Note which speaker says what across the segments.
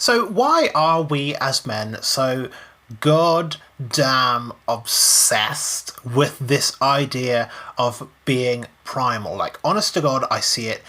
Speaker 1: So why are we as men so goddamn obsessed with this idea of being primal? Like, honest to God, I see it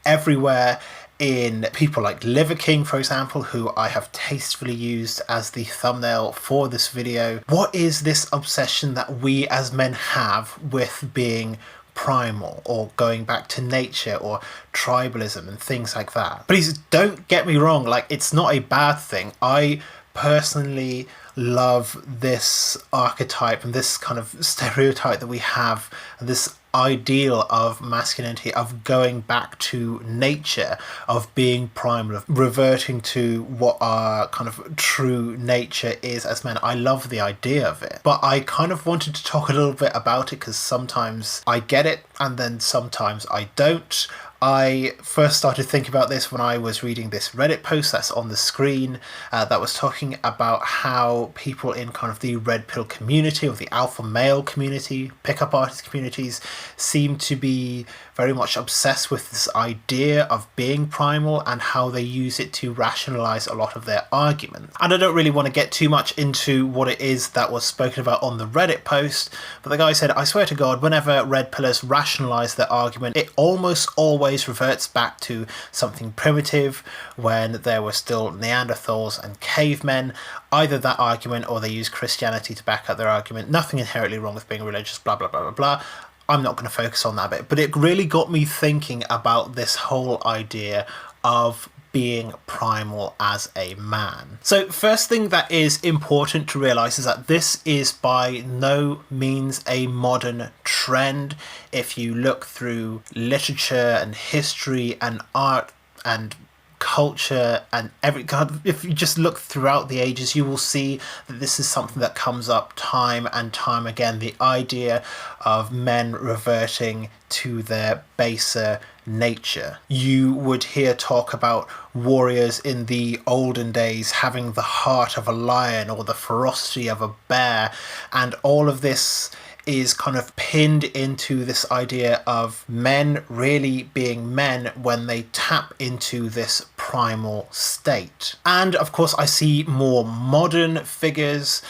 Speaker 1: everywhere in people like Liver King, for example, who I have tastefully used as the thumbnail for this video. What is this obsession that we as men have with being primal, or going back to nature, or tribalism and things like that? Please don't get me wrong, like, it's not a bad thing. I personally love this archetype and this kind of stereotype that we have, this ideal of masculinity, of going back to nature, of being primal, of reverting to what our kind of true nature is as men. I love the idea of it, but I kind of wanted to talk a little bit about it because sometimes I get it and then sometimes I don't. I first started thinking about this when I was reading this Reddit post that's on the screen that was talking about how people in kind of the red pill community, or the alpha male community, pickup artist communities, seem to be very much obsessed with this idea of being primal and how they use it to rationalize a lot of their arguments. And I don't really want to get too much into what it is that was spoken about on the Reddit post, but the guy said, I swear to God, whenever red pillars rationalize their argument, it almost always reverts back to something primitive, when there were still Neanderthals and cavemen. Either that argument, or they use Christianity to back up their argument. Nothing inherently wrong with being religious, blah, blah, blah, blah, blah. I'm not going to focus on that bit, but it really got me thinking about this whole idea of being primal as a man. So first thing that is important to realize is that this is by no means a modern trend. If you look through literature and history and art and culture and every kind of, if you just look throughout the ages, you will see that this is something that comes up time and time again. The idea of men reverting to their baser nature. You would hear talk about warriors in the olden days having the heart of a lion or the ferocity of a bear, and all of this is kind of pinned into this idea of men really being men when they tap into this primal state. And of course I see more modern figures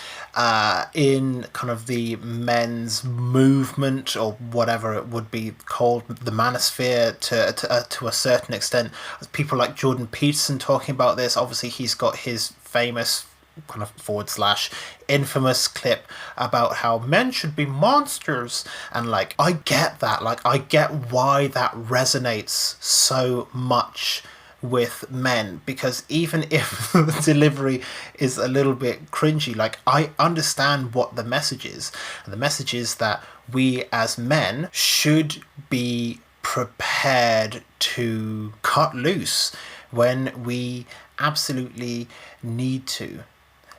Speaker 1: in kind of the men's movement, or whatever it would be called, the Manosphere to a certain extent. People like Jordan Peterson talking about this. Obviously he's got his famous kind of / infamous clip about how men should be monsters, and like, I get that, like, I get why that resonates so much with men, because even if the delivery is a little bit cringy, like, I understand what the message is, and the message is that we as men should be prepared to cut loose when we absolutely need to.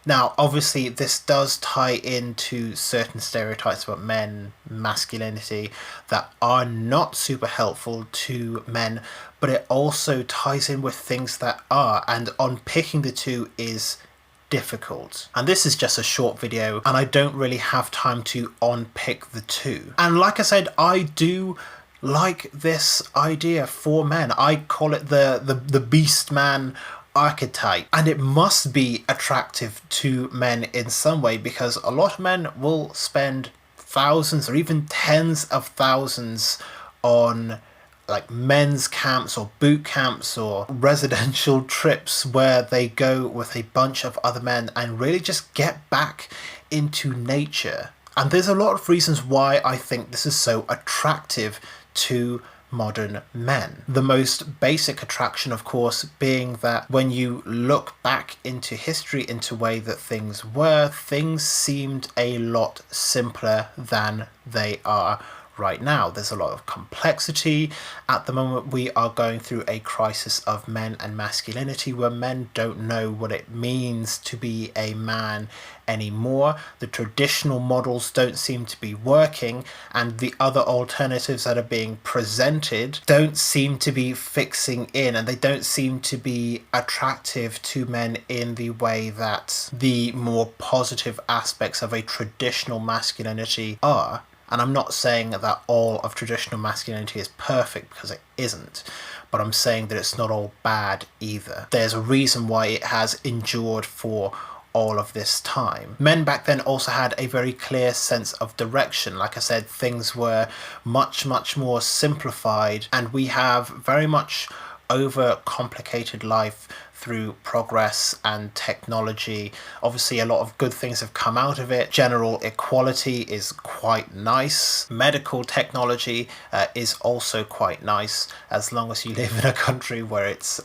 Speaker 1: Now, obviously, this does tie into certain stereotypes about men, masculinity, that are not super helpful to men, but it also ties in with things that are, and unpicking the two is difficult. And this is just a short video, and I don't really have time to unpick the two. And like I said, I do like this idea for men. I call it the beast man archetype, and it must be attractive to men in some way, because a lot of men will spend thousands or even tens of thousands on like men's camps or boot camps or residential trips where they go with a bunch of other men and really just get back into nature. And there's a lot of reasons why I think this is so attractive to modern men. The most basic attraction, of course, being that when you look back into history, into way that things were, things seemed a lot simpler than they are right now. There's a lot of complexity. At the moment, we are going through a crisis of men and masculinity, where men don't know what it means to be a man anymore. The traditional models don't seem to be working, and the other alternatives that are being presented don't seem to be fixing in, and they don't seem to be attractive to men in the way that the more positive aspects of a traditional masculinity are. And I'm not saying that all of traditional masculinity is perfect, because it isn't. but I'm saying that it's not all bad either. There's a reason why it has endured for all of this time. Men back then also had a very clear sense of direction. Like I said, things were much more simplified, and we have very much overcomplicated life through progress and technology. Obviously, a lot of good things have come out of it. General equality is quite nice. Medical technology is also quite nice, as long as you live in a country where it's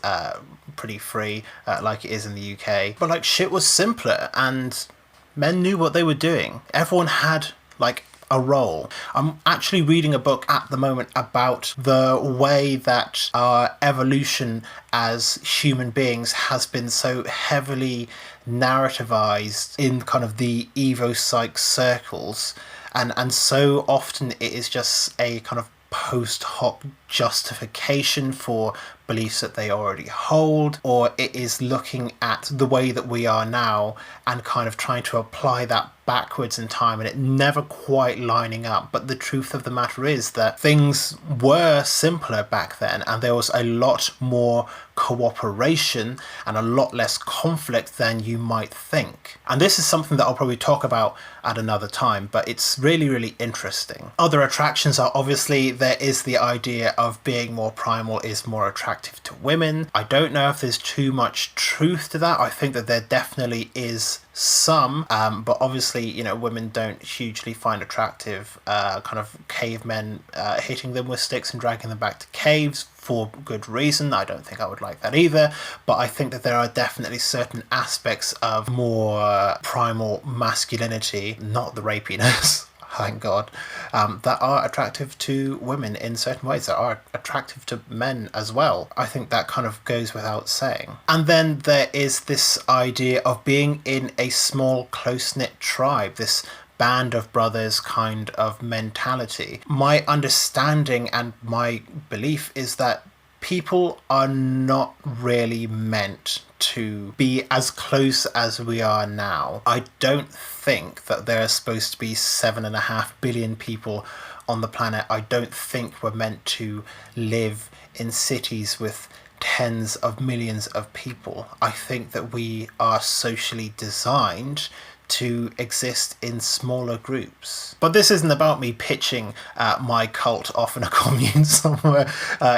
Speaker 1: pretty free, like it is in the UK. But like, shit was simpler, and men knew what they were doing. Everyone had like a role. I'm actually reading a book at the moment about the way that our evolution as human beings has been so heavily narrativized in kind of the evo-psych circles, and so often it is just a kind of post hoc justification for beliefs that they already hold, or it is looking at the way that we are now and kind of trying to apply that backwards in time, and it never quite lining up. But the truth of the matter is that things were simpler back then, and there was a lot more cooperation and a lot less conflict than you might think. And this is something that I'll probably talk about at another time, but it's really interesting. Other attractions are, obviously, there is the idea of being more primal is more attractive to women. I don't know if there's too much truth to that. I think that there definitely is some, but obviously, you know, women don't hugely find attractive kind of cavemen hitting them with sticks and dragging them back to caves for good reason. I don't think I would like that either, but I think that there are definitely certain aspects of more primal masculinity, not the rapiness, thank God, that are attractive to women in certain ways, that are attractive to men as well. I think that kind of goes without saying. And then there is this idea of being in a small, close-knit tribe, this band of brothers kind of mentality. My understanding and my belief is that people are not really meant to be as close as we are now. I don't think that there are supposed to be 7.5 billion people on the planet. I don't think we're meant to live in cities with tens of millions of people. I think that we are socially designed to exist in smaller groups. But this isn't about me pitching my cult off in a commune somewhere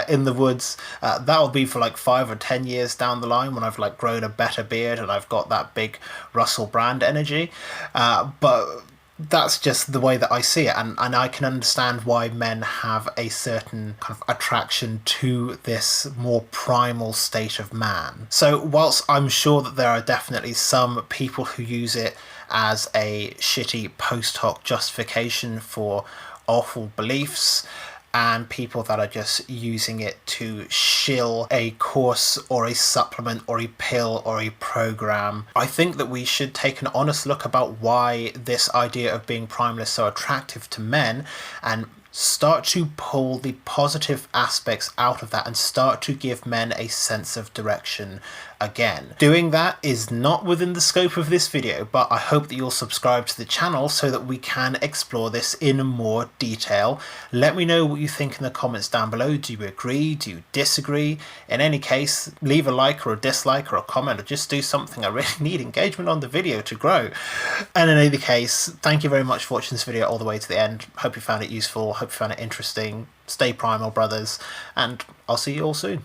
Speaker 1: in the woods. That'll be for like 5 or 10 years down the line, when I've like grown a better beard and I've got that big Russell Brand energy. But that's just the way that I see it, and I can understand why men have a certain kind of attraction to this more primal state of man. So whilst I'm sure that there are definitely some people who use it as a shitty post hoc justification for awful beliefs, and people that are just using it to shill a course or a supplement or a pill or a program, I think that we should take an honest look about why this idea of being primal is so attractive to men, and start to pull the positive aspects out of that and start to give men a sense of direction again. Doing that is not within the scope of this video, but I hope that you'll subscribe to the channel so that we can explore this in more detail. Let me know what you think in the comments down below. Do you agree? Do you disagree? In any case, leave a like or a dislike or a comment, or just do something. I really need engagement on the video to grow. And in any case, thank you very much for watching this video all the way to the end. Hope you found it useful. Hope you found it interesting. Stay primal, brothers, and I'll see you all soon.